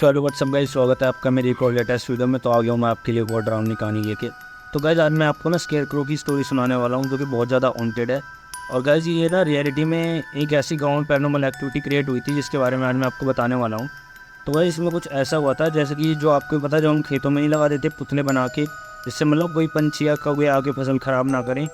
So hello what's up guys, स्वागत है आपका मेरी एक और लेटेस्ट वीडियो में। तो आ गया हूँ मैं आपके लिए एक और डरावनी कहानी लेके। तो गाइस आज मैं आपको ना स्केयर क्रो की स्टोरी सुनाने वाला हूँ जो कि बहुत ज़्यादा हॉन्टेड है। और गाइस ये ना रियलिटी में एक ऐसी गाँव में पैरानॉर्मल एक्टिविटी क्रिएट हुई थी जिसके बारे में आज मैं आपको बताने वाला हूँ। तो गाइस इसमें कुछ ऐसा हुआ था जैसे कि जो आपको पता है, जो हम खेतों में नहीं लगा देते पुतले बना के, जिससे मतलब कोई पंछी या कौवे आके फसल ख़राब ना करें।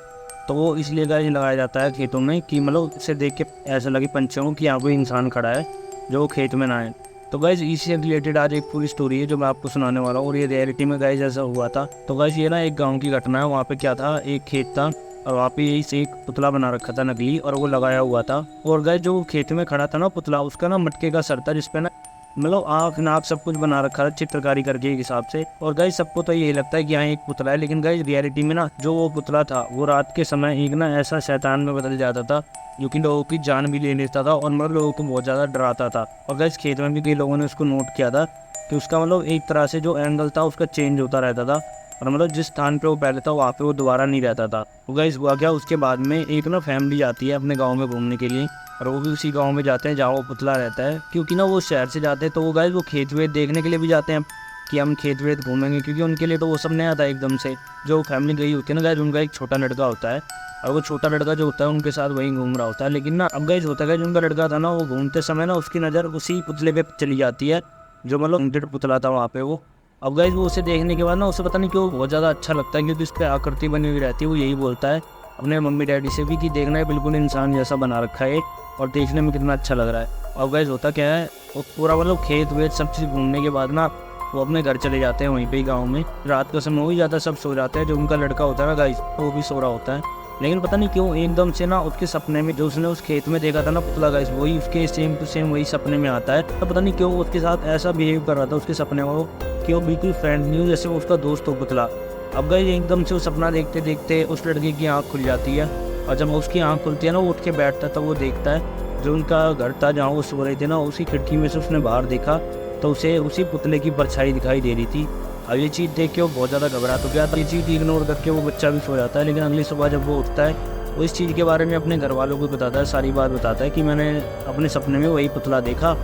तो वो इसलिए गाइस लगाया जाता है खेतों में कि मतलब इसे देख के ऐसा लगे पंछियों को कि यहाँ कोई इंसान खड़ा है जो वो खेत में ना आए। तो गाइज इसी से रिलेटेड आज एक पूरी स्टोरी है जो मैं आपको सुनाने वाला हूँ। और ये रियलिटी में गाइज ऐसा हुआ था। तो गाइज ये ना एक गांव की घटना है। वहाँ पे क्या था, एक खेत था और वहाँ पे यही से एक पुतला बना रखा था नकली, और वो लगाया हुआ था। और गाइज जो खेत में खड़ा था ना पुतला, उसका ना मटके का सर था जिसपे ना मतलब आँख नाक सब कुछ बना रखा था चित्रकारी करके एक हिसाब से। और गाइज सबको तो यही लगता है कि यहाँ एक पुतला है, लेकिन गाइज रियलिटी में ना जो वो पुतला था वो रात के समय एक ना ऐसा शैतान में बदल जाता था जो कि लोगों की जान भी ले लेता था और मतलब लोगों को बहुत ज़्यादा डराता था। और गाइस खेत में भी कई लोगों ने उसको नोट किया था कि उसका मतलब एक तरह से जो एंगल था उसका चेंज होता रहता था, और मतलब जिस स्थान पे वो पहले था वहाँ पे वो दोबारा नहीं रहता था। तो गाइस हुआ क्या, उसके बाद में एक ना फैमिली आती है अपने गाँव में घूमने के लिए, और वो भी उसी गाँव में जाते हैं जहाँ वो पुतला रहता है। क्योंकि ना वो शहर से जाते हैं तो वो गाइस वो खेत वेत देखने के लिए भी जाते हैं कि हम खेत वेत घूमेंगे, क्योंकि उनके लिए तो वो सब नया था एकदम से। जो फैमिली गई होती है ना गाइस, उनका एक छोटा लड़का होता है, और वो छोटा लड़का जो होता है उनके साथ वहीं घूम रहा होता है। लेकिन ना अब गाइस होता है, उनका लड़का था ना, वो घूमते समय ना उसकी नज़र उसी पुतले पे चली जाती है जो मतलब हॉन्टेड पुतला था वहाँ पे वो। अब गाइस वो उसे देखने के बाद ना उसे पता नहीं क्यों बहुत ज़्यादा अच्छा लगता है, क्योंकि उस पर आकृति बनी हुई रहती है। वो यही बोलता है अपने मम्मी डैडी से भी कि देखना है बिल्कुल इंसान जैसा बना रखा है और देखने में कितना अच्छा लग रहा है। अब गाइस होता क्या है, वो पूरा मतलब खेत वेत सब चीज़ घूमने के बाद ना वो अपने घर चले जाते हैं वहीं पे ही गाँव में। रात का समय हो ही जाता है, सब सो जाते हैं। जो उनका लड़का होता है ना गाइस, वो भी सो रहा होता है। लेकिन पता नहीं क्यों एकदम से ना उसके सपने में जो उसने उस खेत में देखा था ना पुतला गाइस, वही उसके सेम टू सेम वही सपने में आता है। तो पता नहीं क्यों उसके साथ ऐसा बिहेव कर रहा था उसके सपने में वो, कि वो बिल्कुल फ्रेंडली हो जैसे वो उसका दोस्त हो पुतला। अब गाइस एकदम से वो सपना देखते देखते उस लड़के की आँख खुल जाती है, और जब उसकी आँख खुलती है ना वो उठ के बैठता है, तो वो देखता है जो उनका घर था जहाँ वो सो रहे थे ना, उसी खिड़की में से उसने बाहर देखा तो उसे उसी पुतले की परछाई दिखाई दे रही थी। अब ये चीज़ देख के वो बहुत ज़्यादा घबरा तो गया था। ये चीज़ इग्नोर करके वो बच्चा भी सो जाता है। लेकिन अगली सुबह जब वो उठता है वो इस चीज़ के बारे में अपने घर वालों को बताता है, सारी बात बताता है कि मैंने अपने सपने में वही पुतला देखा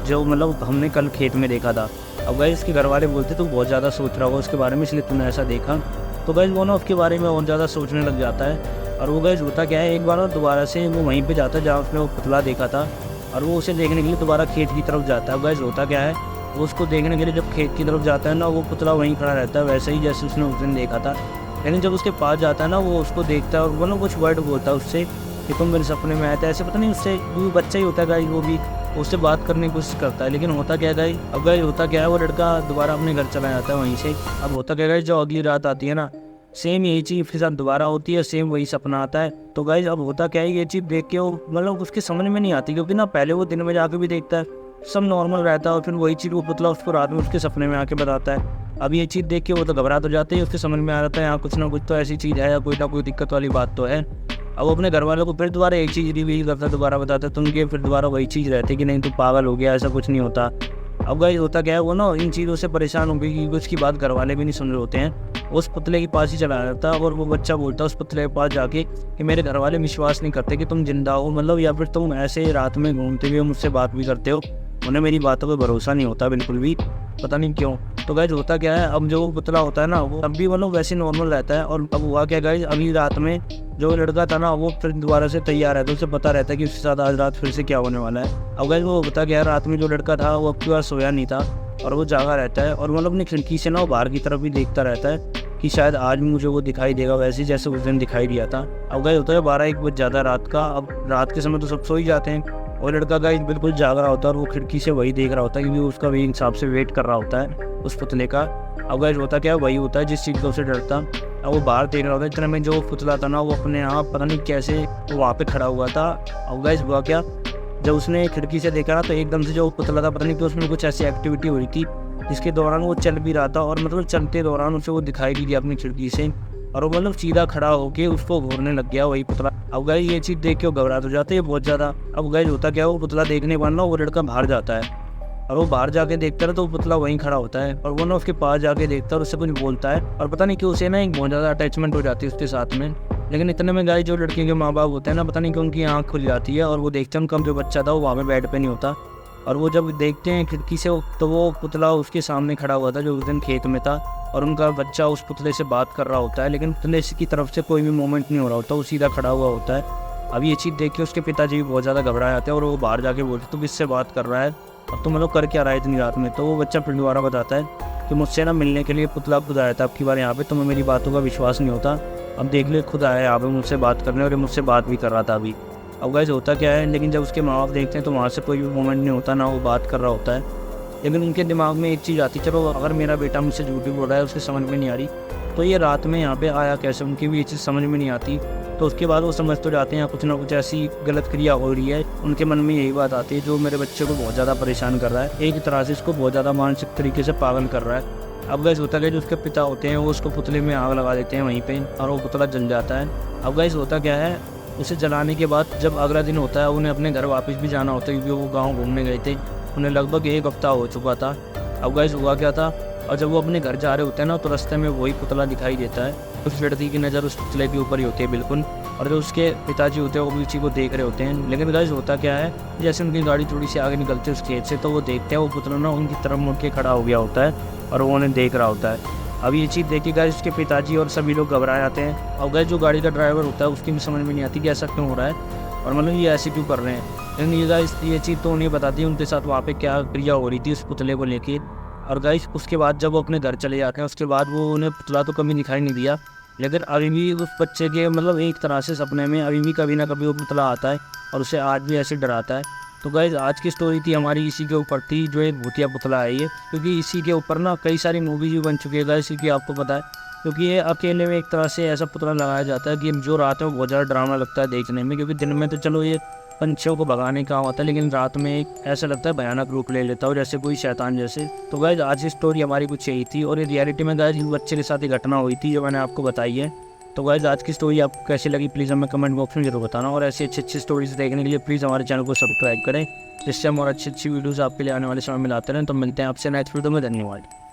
जो मतलब हमने कल खेत में देखा था। अब गाइस इसके घर वाले बोलते तो बहुत ज़्यादा सोच रहा होगा उसके बारे में, इसलिए तूने ऐसा देखा। तो गाइस वो ना उसके बारे में और ज़्यादा सोचने लग जाता है। और वो गाइस होता क्या है, एक बार दोबारा से वो वहीं पर जाता है जहाँ उसने वो पुतला देखा था, और वो उसे देखने के लिए दोबारा खेत की तरफ जाता है। अब गाइस होता क्या है, वो उसको देखने के लिए जब खेत की तरफ जाता है ना, वो पुतला वहीं खड़ा रहता है वैसे ही जैसे उसने उस दिन देखा था। लेकिन जब उसके पास जाता है ना, वो उसको देखता है और मतलब कुछ वर्ड बोलता है उससे कि तुम मेरे सपने में आए थे, ऐसे पता नहीं उससे, वो बच्चा ही होता है गाइस, वो भी उससे बात करने की कोशिश करता है। लेकिन होता क्या है गाइस, अब गाइस होता क्या है, वो लड़का दोबारा अपने घर चला जाता है वहीं से। अब होता क्या है गाइस, जो अगली रात आती है ना, सेम यही चीज़ फिर साथ दोबारा होती है, सेम वही सपना आता है। तो गाइस अब होता क्या है, ये चीज़ देख के वो मतलब उसके समझ में नहीं आती, क्योंकि ना पहले वो दिन में जाके भी देखता है सब नॉर्मल रहता है, और फिर वही चीज़ वो पुतला उसको रात में उसके सपने में आके बताता है। अब ये चीज़ देख के वो तो घबरा तो जाते ही, उसके समझ में आ जाता है यहाँ कुछ ना कुछ तो ऐसी चीज़ है या कोई ना कोई दिक्कत वाली बात तो है। अब वो अपने घर वालों को फिर दोबारा एक चीज़ रिवील करता है, दोबारा बताता है, तो उनके फिर दोबारा वही चीज़ रहती है कि नहीं तू पागल हो गया, ऐसा कुछ नहीं होता। अब गाइस होता क्या है, वो ना इन चीज़ों से परेशान हो गई क्योंकि उसकी बात घर वाले भी नहीं सुन रहे होते हैं। उस पुतले के पास ही चला जाता है और वो बच्चा बोलता है उस पुतले के पास जाके कि मेरे घर वाले विश्वास नहीं करते कि तुम जिंदा हो, मतलब या फिर तुम ऐसे रात में घूमते हुए मुझसे बात भी करते हो, उन्हें मेरी बातों पे भरोसा नहीं होता बिल्कुल भी, पता नहीं क्यों। तो गाइस होता क्या है, अब जो पुतला होता है ना वो अब भी मतलब वैसे नॉर्मल रहता है। और अब हुआ क्या गाइस, अगली रात में जो लड़का था ना वो फिर दोबारा से तैयार रहता है, उसे पता रहता है कि उसके साथ आज रात फिर से क्या होने वाला है। अब गाइस वो होता क्या है, रात में जो लड़का था वो अब की बार सोया नहीं था और वो जागा रहता है, और मतलब अपनी खिड़की से ना वो बाहर की तरफ भी देखता रहता है कि शायद आज भी मुझे वो दिखाई देगा वैसे ही जैसे उस दिन दिखाई दिया था। अब गाइस होता है 12-1 बज जाता है रात का। अब रात के समय तो सब सो ही जाते हैं, और लड़का गाइस बिल्कुल जाग रहा होता है और वो खिड़की से वही देख रहा होता है, क्योंकि उसका वही हिसाब से वेट कर रहा होता है उस पुतले का। अब गाइस होता क्या है, वही होता है जिस चीज़ का उसे डरता। अब वो बाहर देख रहा होता है, इतने में जो पुतला था ना वो अपने आप पता नहीं कैसे वो वहाँ पे खड़ा हुआ था। अब गाइस हुआ क्या, जब उसने खिड़की से देखा ना तो एकदम से जो पुतला था पता नहीं कि उसमें कुछ ऐसी एक्टिविटी हो रही थी जिसके दौरान वो चल भी रहा था, और मतलब चलते दौरान उसे वो दिखाई भी दिया अपनी खिड़की से, और वो मतलब सीधा खड़ा होके उसको घूरने लग गया वही पुतला। अब गाइस ये चीज़ देख के वो घबरा तो जाते हैं बहुत ज़्यादा। अब गाइस होता क्या है, वो पुतला देखने के बाद ना वो लड़का बाहर जाता है, और वो बाहर जाके देखता है तो वो पुतला वहीं खड़ा होता है, और वो ना उसके पास जाके देखता है और उससे कुछ बोलता है, और पता नहीं क्यों उसे ना एक बहुत ज़्यादा अटैचमेंट हो जाती है उसके साथ में। लेकिन इतने में गाइस जो लड़की के माँ बाप होते हैं ना, पता नहीं क्यों उनकी आँख खुल जाती है और वो देखते हैं उनका जो बच्चा था वो वहाँ पे बेड पे नहीं होता, और वो जब देखते हैं खिड़की से तो वो पुतला उसके सामने खड़ा हुआ था जो उस दिन खेत में था, और उनका बच्चा उस पुतले से बात कर रहा होता है, लेकिन पुतले की तरफ से कोई भी मूवमेंट नहीं हो रहा होता, वो सीधा खड़ा हुआ होता है। अब ये चीज़ देख के उसके पिताजी भी बहुत ज़्यादा घबरा जाते हैं और वो बाहर जाके बोलते तो किससे बात कर रहा है और तुम मतलब कर क्या रहा है इतनी रात में। तो वो बच्चा फिर दोबारा बताता है कि मुझसे ना मिलने के लिए पुतला खुद आया था अब की बार यहाँ पे, तुम्हें मेरी बातों का विश्वास नहीं होता, अब देख ले खुद आया यहाँ पे मुझसे बात करने, और ये मुझसे बात भी कर रहा था अभी। अब गाइस होता क्या है, लेकिन जब उसके माँ बाप देखते हैं तो वहाँ से कोई भी मोमेंट नहीं होता, ना वो बात कर रहा होता है। लेकिन उनके दिमाग में एक चीज़ आती, चलो अगर मेरा बेटा मुझसे झूठी बोल रहा है उसके समझ में नहीं आ रही, तो ये रात में यहाँ पे आया कैसे, उनकी भी ये चीज़ समझ में नहीं आती। तो उसके बाद वो समझ तो जाते हैं कुछ ना कुछ ऐसी गलत क्रिया हो रही है, उनके मन में यही बात आती है जो मेरे बच्चे को बहुत ज़्यादा परेशान कर रहा है, एक तरह से इसको बहुत ज़्यादा मानसिक तरीके से पागल कर रहा है। अब गैस होता है जो उसके पिता होते हैं वो उसको पुतले में आग लगा देते हैं वहीं पे, और वो पुतला जल जाता है। अब गैस होता क्या है, उसे जलाने के बाद जब अगला दिन होता है उन्हें अपने घर वापस भी जाना होता है, क्योंकि वो गाँव घूमने गए थे, उन्हें लगभग 1 हफ्ता हो चुका था। अब गैस हुआ क्या था, और जब वो अपने घर जा रहे होते हैं ना तो रास्ते में वही पुतला दिखाई देता है, उस लड़की की नज़र उस पुतले के ऊपर ही होती है बिल्कुल, और जो उसके पिताजी होते हैं वो भी उसी को देख रहे होते हैं। लेकिन गाइस होता क्या है, जैसे उनकी गाड़ी थोड़ी सी आगे निकलती है उस खेत से, तो वो देखते हैं वो पुतला ना उनकी तरफ मुड़ के खड़ा हो गया होता है और वो उन्हें देख रहा होता है। अब ये चीज़ देखी गाइस उसके पिताजी और सभी लोग घबरा जाते हैं, और गाइस जो गाड़ी का ड्राइवर होता है उसकी भी समझ में नहीं आती कि ऐसा क्यों हो रहा है और मतलब ये ऐसे क्यों कर रहे हैं। लेकिन ये गाइस ये चीज़ तो उन्हें बताती है उनके साथ वहाँ पे क्या क्रिया हो रही थी उस पुतले को लेके। और गाइस उसके बाद जब वो अपने घर चले जाते हैं उसके बाद वो उन्हें पुतला तो कभी दिखाई नहीं दिया, लेकिन अभी भी उस बच्चे के मतलब एक तरह से सपने में अभी भी कभी ना कभी वो पुतला आता है और उसे आज भी ऐसे डराता है। तो गाइस आज की स्टोरी थी हमारी इसी के ऊपर थी, जो एक भूतिया पुतला है ये, क्योंकि इसी के ऊपर ना कई सारी मूवीज भी बन चुकी है गाइस, क्योंकि आपको पता है, क्योंकि ये अकेले में एक तरह से ऐसा पुतला लगाया जाता है कि जो रात है वो बहुत ज़्यादा ड्रामा लगता है देखने में, क्योंकि दिन में तो चलो ये पंछियों को भगाने का होता है, लेकिन रात में एक ऐसा लगता है भयानक रूप ले लेता है और जैसे कोई शैतान जैसे। तो गाइस आज की स्टोरी हमारी कुछ यही थी, और ये रियलिटी में गाइस इस बच्चे के साथ ही घटना हुई थी जो मैंने आपको बताई है। तो गाइस आज की स्टोरी आपको कैसी लगी प्लीज़ हमें कमेंट बॉक्स में जरूर बताना, और ऐसी अच्छी स्टोरीज देखने के लिए प्लीज़ हमारे चैनल को सब्सक्राइब करें, जिससे हम और अच्छी वीडियोज़ आपके लिए आने वाले समय में लाते रहें। तो मिलते हैं आपसे नेक्स्ट वीडियो में, धन्यवाद।